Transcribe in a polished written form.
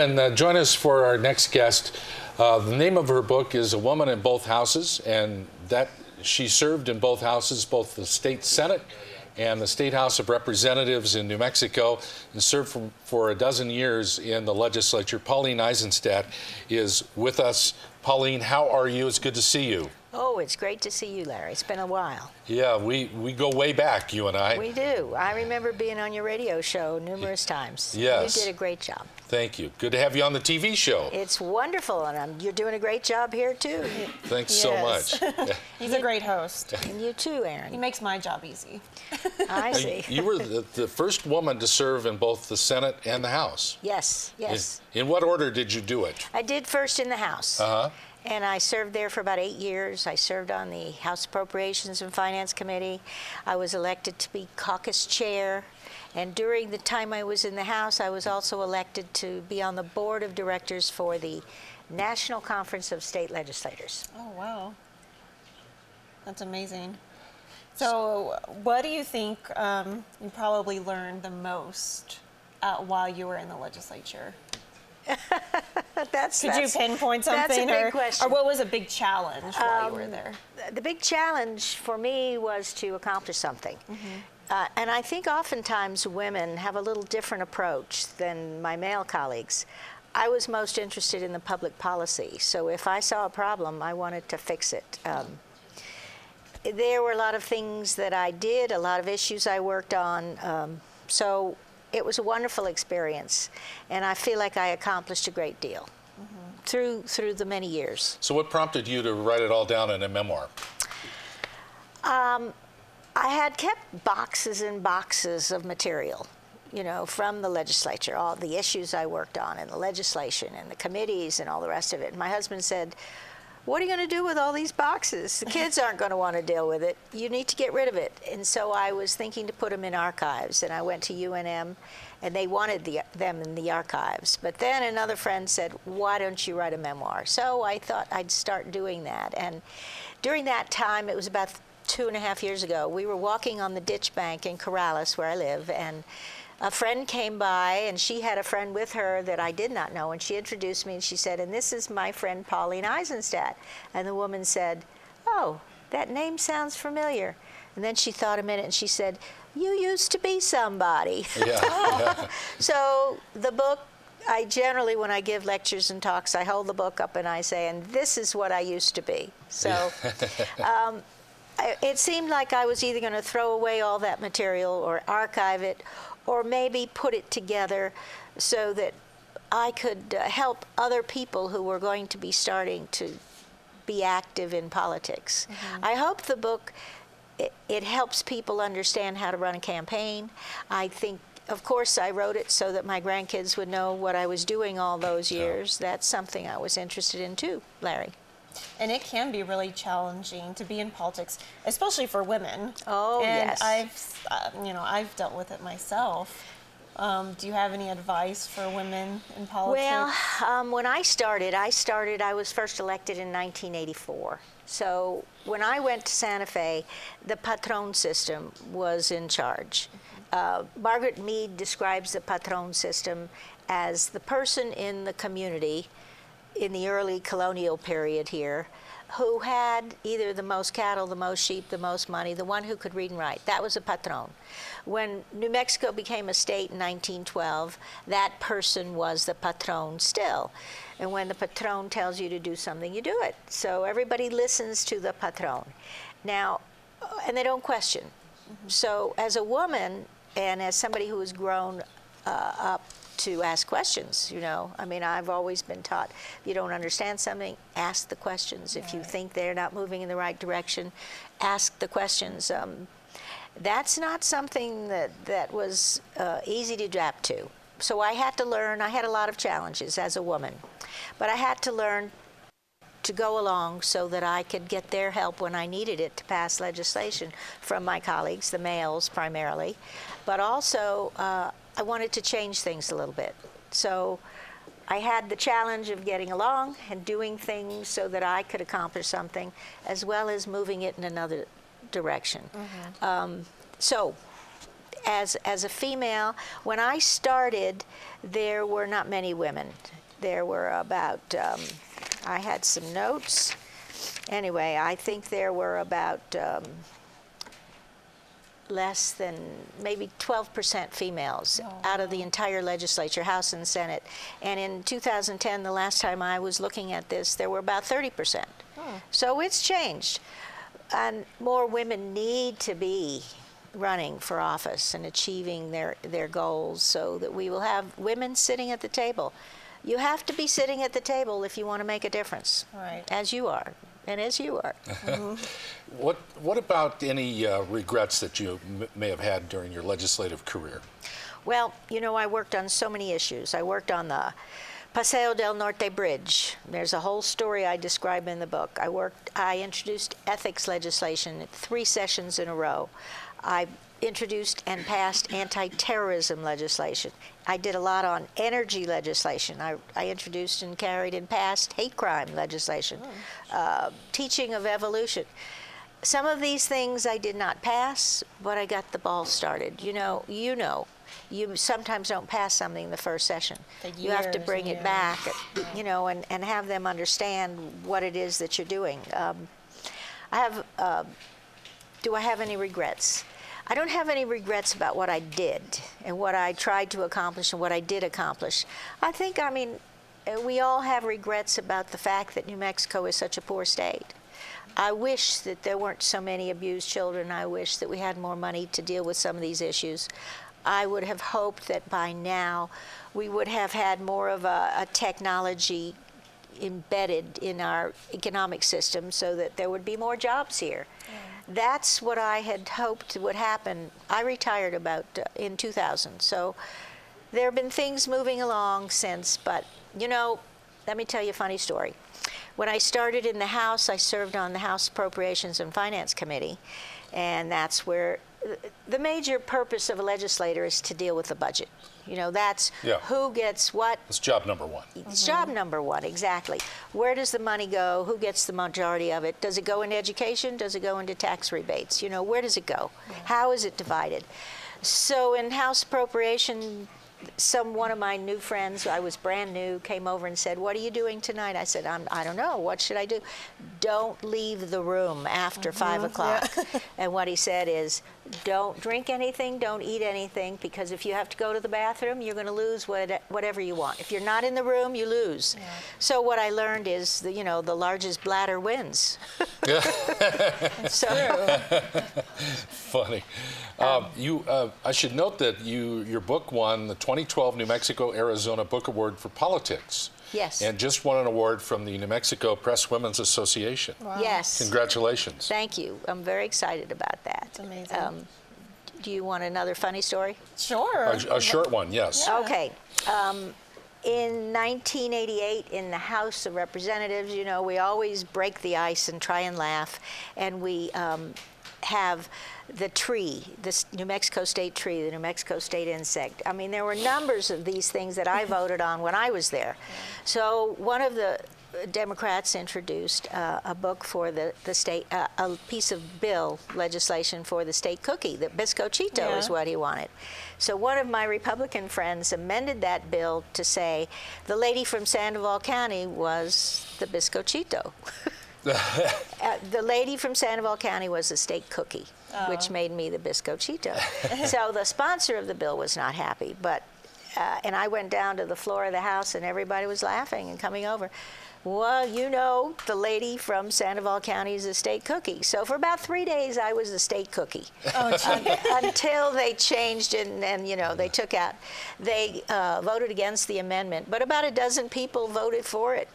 and join us for our next guest. The name of her book is A Woman in Both Houses, and that she served in both houses, both the state Senate and the State House of Representatives in New Mexico, and served for a dozen years in the legislature. Pauline Eisenstadt is with us. Pauline, how are you? It's good to see you. Oh, it's great to see you, Larry. It's been a while. Yeah, we go way back, you and I. We do. I remember being on your radio show numerous times. Yes. You did a great job. Thank you. Good to have you on the TV show. It's wonderful, and you're doing a great job here, too. Thanks so much. He's a great host. And you too, Aaron. He makes my job easy. I see. You were the first woman to serve in both the Senate and the House. Yes, yes. In what order did you do it? I did first in the House. Uh-huh. And I served there for about 8 years. I served on the House Appropriations and Finance Committee. I was elected to be caucus chair. And during the time I was in the House, I was also elected to be on the board of directors for the National Conference of State Legislators. Oh, wow. That's amazing. So what do you think you probably learned the most while you were in the legislature? Could you pinpoint something? That's a big question. Or what was a big challenge while you were there? The big challenge for me was to accomplish something. Mm-hmm. And I think oftentimes women have a little different approach than my male colleagues. I was most interested in the public policy, so if I saw a problem, I wanted to fix it. There were a lot of things that I did, a lot of issues I worked on, so it was a wonderful experience, and I feel like I accomplished a great deal through the many years. So what prompted you to write it all down in a memoir? I had kept boxes and boxes of material, you know, from the legislature, all the issues I worked on and the legislation and the committees and all the rest of it. And my husband said, "What are you going to do with all these boxes? The kids aren't going to want to deal with it. You need to get rid of it." And so I was thinking to put them in archives, and I went to UNM, and they wanted them in the archives. But then another friend said, "Why don't you write a memoir?" So I thought I'd start doing that. And during that time, it was about 2.5 years ago, we were walking on the ditch bank in Corrales, where I live, and a friend came by, and she had a friend with her that I did not know, and she introduced me, and she said, "And this is my friend Pauline Eisenstadt." And the woman said, "Oh, that name sounds familiar." And then she thought a minute, and she said, "You used to be somebody." Yeah. So the book, I generally, when I give lectures and talks, I hold the book up and I say, "And this is what I used to be." So it seemed like I was either going to throw away all that material or archive it, or maybe put it together so that I could help other people who were going to be starting to be active in politics. Mm-hmm. I hope the book, it helps people understand how to run a campaign. I think, of course, I wrote it so that my grandkids would know what I was doing all those years. That's something I was interested in too, Larry. And it can be really challenging to be in politics, especially for women. Oh, and yes. I've dealt with it myself. Do you have any advice for women in politics? Well, when I was first elected in 1984. So when I went to Santa Fe, the Patron system was in charge. Margaret Mead describes the Patron system as the person in the community in the early colonial period here who had either the most cattle, the most sheep, the most money, the one who could read and write. That was a patron. When New Mexico became a state in 1912, that person was the patron still. And when the patron tells you to do something, you do it. So everybody listens to the patron. Now, and they don't question. Mm-hmm. So as a woman and as somebody who has grown up to ask questions, you know. I mean, I've always been taught, if you don't understand something, ask the questions. If you think they're not moving in the right direction, ask the questions. That's not something that was easy to adapt to. So I had to learn. I had a lot of challenges as a woman, but I had to learn to go along so that I could get their help when I needed it to pass legislation from my colleagues, the males primarily, but also I wanted to change things a little bit. So I had the challenge of getting along and doing things so that I could accomplish something, as well as moving it in another direction. Mm-hmm. So as a female, when I started, there were not many women. There were about, I had some notes. Anyway, I think there were about less than maybe 12% females out of the entire legislature, House and Senate. And in 2010, the last time I was looking at this, there were about 30%. So it's changed. And more women need to be running for office and achieving their goals so that we will have women sitting at the table. You have to be sitting at the table if you want to make a difference, as you are. And as you are. What about any regrets that you may have had during your legislative career? Well, you know, I worked on so many issues. I worked on the Paseo del Norte Bridge. There's a whole story I describe in the book. I introduced ethics legislation 3 sessions in a row. I introduced and passed anti-terrorism legislation. I did a lot on energy legislation. I introduced and carried and passed hate crime legislation, teaching of evolution. Some of these things I did not pass, but I got the ball started. You know, you sometimes don't pass something in the first session. You have to bring it back, you know, and have them understand what it is that you're doing. Do I have any regrets? I don't have any regrets about what I did and what I tried to accomplish and what I did accomplish. I think, I mean, we all have regrets about the fact that New Mexico is such a poor state. I wish that there weren't so many abused children. I wish that we had more money to deal with some of these issues. I would have hoped that by now we would have had more of a technology embedded in our economic system so that there would be more jobs here. That's what I had hoped would happen. I retired about in 2000, so there have been things moving along since, but you know, let me tell you a funny story. When I started in the House, I served on the House Appropriations and Finance Committee, and that's where the major purpose of a legislator is to deal with the budget. You know, that's who gets what. It's job number one. It's job number one, exactly. Where does the money go? Who gets the majority of it? Does it go into education? Does it go into tax rebates? You know, where does it go? How is it divided? So in House Appropriation, one of my new friends, I was brand new, came over and said, "What are you doing tonight?" I said, I don't know. What should I do? Don't leave the room after 5 o'clock. And what he said is, don't drink anything, don't eat anything, because if you have to go to the bathroom, you're going to lose whatever you want. If you're not in the room, you lose. So what I learned is, you know, the largest bladder wins. Funny. I should note that your book won the 2012 New Mexico-Arizona Book Award for Politics. Yes. And just won an award from the New Mexico Press Women's Association. Wow. Yes. Congratulations. Thank you. I'm very excited about that. That's amazing. Do you want another funny story? Sure. A short one, yes. Yeah. Okay. In 1988, in the House of Representatives, you know, we always break the ice and try and laugh, and we have the tree, the New Mexico State tree, the New Mexico State insect. I mean, there were numbers of these things that I voted on when I was there. So one of the Democrats introduced a book for the state, a piece of bill legislation for the state cookie. The bizcochito is what he wanted. So one of my Republican friends amended that bill to say the lady from Sandoval County was the bizcochito. The lady from Sandoval County was a state cookie, which made me the bizcochito. So the sponsor of the bill was not happy, but and I went down to the floor of the House and everybody was laughing and coming over. Well, you know, the lady from Sandoval County is a state cookie. So for about 3 days, I was a state cookie. Until they changed it and, you know, they took out, they voted against the amendment. But about a dozen people voted for it.